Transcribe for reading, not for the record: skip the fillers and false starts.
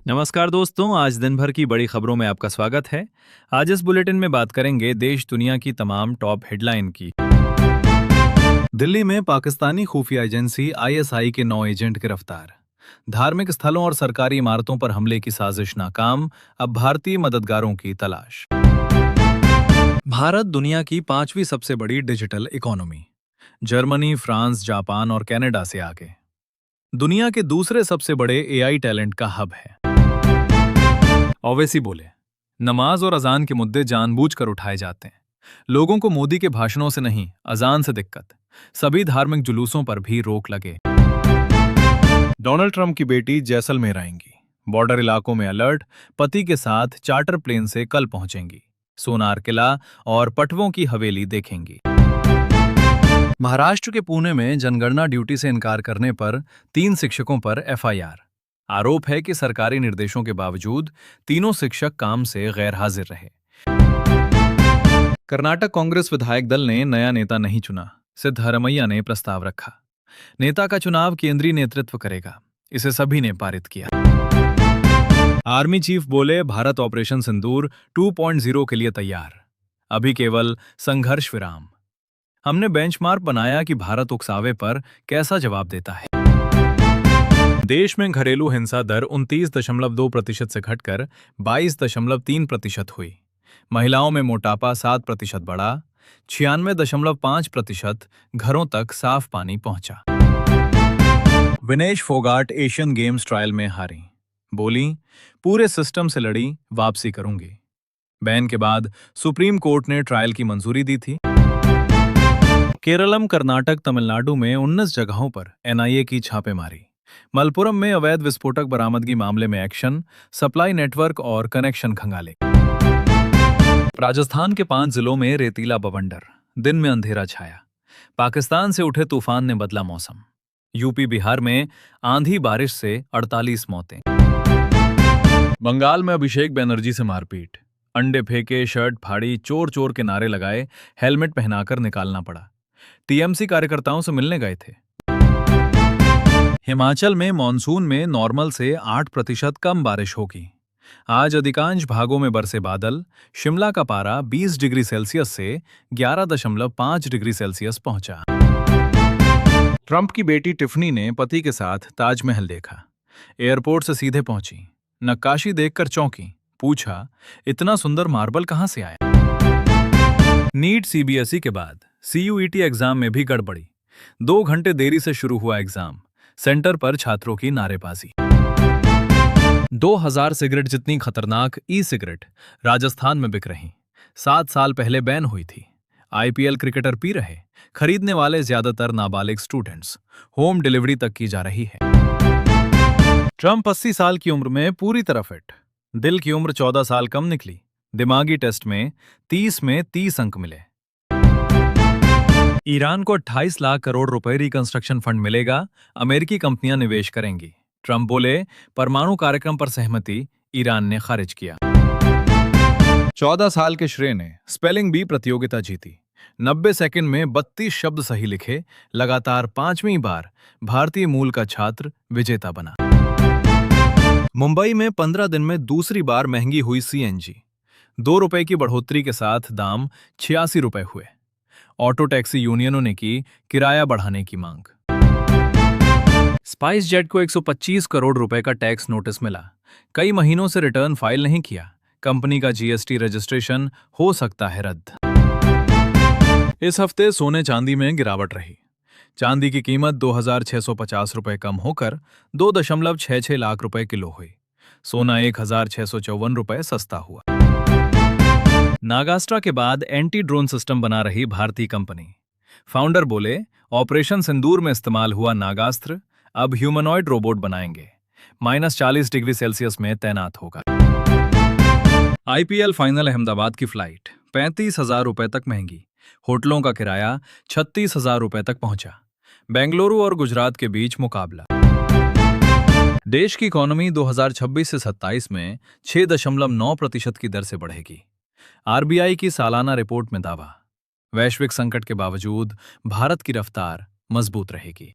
नमस्कार दोस्तों, आज दिन भर की बड़ी खबरों में आपका स्वागत है। आज इस बुलेटिन में बात करेंगे देश दुनिया की तमाम टॉप हेडलाइन की। दिल्ली में पाकिस्तानी खुफिया एजेंसी आईएसआई के 9 एजेंट गिरफ्तार। धार्मिक स्थलों और सरकारी इमारतों पर हमले की साजिश नाकाम, अब भारतीय मददगारों की तलाश। भारत दुनिया की 5वीं सबसे बड़ी digital economy. Germany, France, Japan और कनाडा से आगे। दुनिया के दूसरे सबसे बड़े एआई टैलेंट का हब है। ओवैसी बोले, नमाज और अजान के मुद्दे जानबूझकर उठाए जाते हैं। लोगों को मोदी के भाषणों से नहीं, अजान से दिक्कत। सभी धार्मिक जुलूसों पर भी रोक लगे। डोनाल्ड ट्रंप की बेटी जैसलमेर आएंगी। बॉर्डर इलाकों में अलर्ट, पति के साथ चार्टर प्लेन से कल पहुंचेंगी। सोनार किला और पटवों की हवेली देखेंगी। महाराष्ट्र के पुणे में जनगणना ड्यूटी से इनकार करने पर 3 शिक्षकों पर एफआईआर। आरोप है कि सरकारी निर्देशों के बावजूद तीनों शिक्षक काम से गैर हाजिर रहे। कर्नाटक कांग्रेस विधायक दल ने नया नेता नहीं चुना, सिद्धरमैया ने प्रस्ताव रखा। नेता का चुनाव केंद्रीय नेतृत्व करेगा, इसे सभी ने पारित किया। आर्मी चीफ बोले, भारत ऑपरेशन सिंदूर 2.0 के लिए तैयार, अभी केवल संघर्ष विराम। हमने बेंचमार्क बनाया कि भारत उकसावे पर कैसा जवाब देता है। देश में घरेलू हिंसा दर 29.2% से घटकर 22.3% हुई। महिलाओं में मोटापा 7% बढ़ा, 96.5% घरों तक साफ पानी पहुंचा। Vinesh Phogat Asian games trial में हारी, बोली, पूरे सिस्टम से लड़ी, वापसी करूंगी। बैन के बाद सुप्रीम कोर्ट ने ट्रायल की मंजूरी दी थी। केरलम, कर्नाटक, तमिलनाडु में 19 जगहों पर एनआईए की छापेमारी। मलपुरम में अवैध विस्फोटक बरामदगी मामले में एक्शन, सप्लाई नेटवर्क और कनेक्शन खंगाले। राजस्थान के 5 जिलों में रेतीला बवंडर, दिन में अंधेरा छाया। पाकिस्तान से उठे तूफान ने बदला मौसम। यूपी बिहार में आंधी बारिश से 48 मौतें। बंगाल में अभिषेक बनर्जी से मारपीट, अंडे फेंके, शर्ट फाड़ी, चोर चोर के नारे लगाए, हेलमेट पहनाकर निकालना पड़ा। टीएमसी कार्यकर्ताओं से मिलने गए थे। हिमाचल में मॉनसून में नॉर्मल से 8% कम बारिश होगी। आज अधिकांश भागों में बरसे बादल। शिमला का पारा 20 डिग्री सेल्सियस से 11.5 डिग्री सेल्सियस पहुंचा। ट्रंप की बेटी टिफनी ने पति के साथ ताजमहल देखा। एयरपोर्ट से सीधे पहुंची, नक्काशी देखकर चौंकी, पूछा, इतना सुंदर मार्बल कहां से आया। नीट सीबीएसई के बाद सीयूईटी एग्जाम में भी गड़बड़ी। 2 घंटे देरी से शुरू हुआ एग्जाम, सेंटर पर छात्रों की नारेबाजी। 2000 सिगरेट जितनी खतरनाक ई सिगरेट राजस्थान में बिक रही। 7 साल पहले बैन हुई थी। आईपीएल क्रिकेटर पी रहे, खरीदने वाले ज्यादातर नाबालिग स्टूडेंट्स। होम डिलीवरी तक की जा रही है। ट्रंप 80 साल की उम्र में पूरी तरह फिट। दिल की उम्र 14 साल कम निकली। दिमागी टेस्ट में 30 में 30 अंक मिले। ईरान को 28 लाख करोड़ रुपए रिकंस्ट्रक्शन फंड मिलेगा, अमेरिकी कंपनियां निवेश करेंगी। ट्रंप बोले, परमाणु कार्यक्रम पर सहमति ईरान ने खारिज किया। 14 साल के श्रेय ने स्पेलिंग बी प्रतियोगिता जीती। 90 सेकंड में 32 शब्द सही लिखे, लगातार 5वीं बार भारतीय मूल का छात्र विजेता बना। मुंबई में 15 दिन में दूसरी बार महंगी हुई सीएनजी। 2 रुपए की बढ़ोतरी के साथ दाम 86 रुपए हुए। ऑटो टैक्सी यूनियनों ने की किराया बढ़ाने की मांग। स्पाइस जेट को 125 करोड़ रुपए का टैक्स नोटिस मिला। कई महीनों से रिटर्न फाइल नहीं किया। कंपनी का जीएसटी रजिस्ट्रेशन हो सकता है रद्द। इस हफ्ते सोने चांदी में गिरावट रही। चांदी की कीमत 2650 रुपए कम होकर 2.66 लाख रुपए किलो हुई। सोना 1654 रुपए सस्ता हुआ। नागास्ट्रा के बाद एंटी ड्रोन सिस्टम बना रही भारतीय कंपनी। फाउंडर बोले, ऑपरेशन सिंदूर में इस्तेमाल हुआ नागास्त्र अब ह्यूमनॉइड रोबोट बनाएंगे। -40 डिग्री सेल्सियस में तैनात होगा। आईपीएल फाइनल अहमदाबाद की फ्लाइट 35,000 रुपए तक महंगी। होटलों का किराया 36,000 रुपए तक पहुंचा। बेंगलुरु और गुजरात के बीच मुकाबला। देश की इकोनॉमी 2026 से 27 में 6.9% की दर से बढ़ेगी। आरबीआई की सालाना रिपोर्ट में दावा, वैश्विक संकट के बावजूद भारत की रफ्तार मजबूत रहेगी।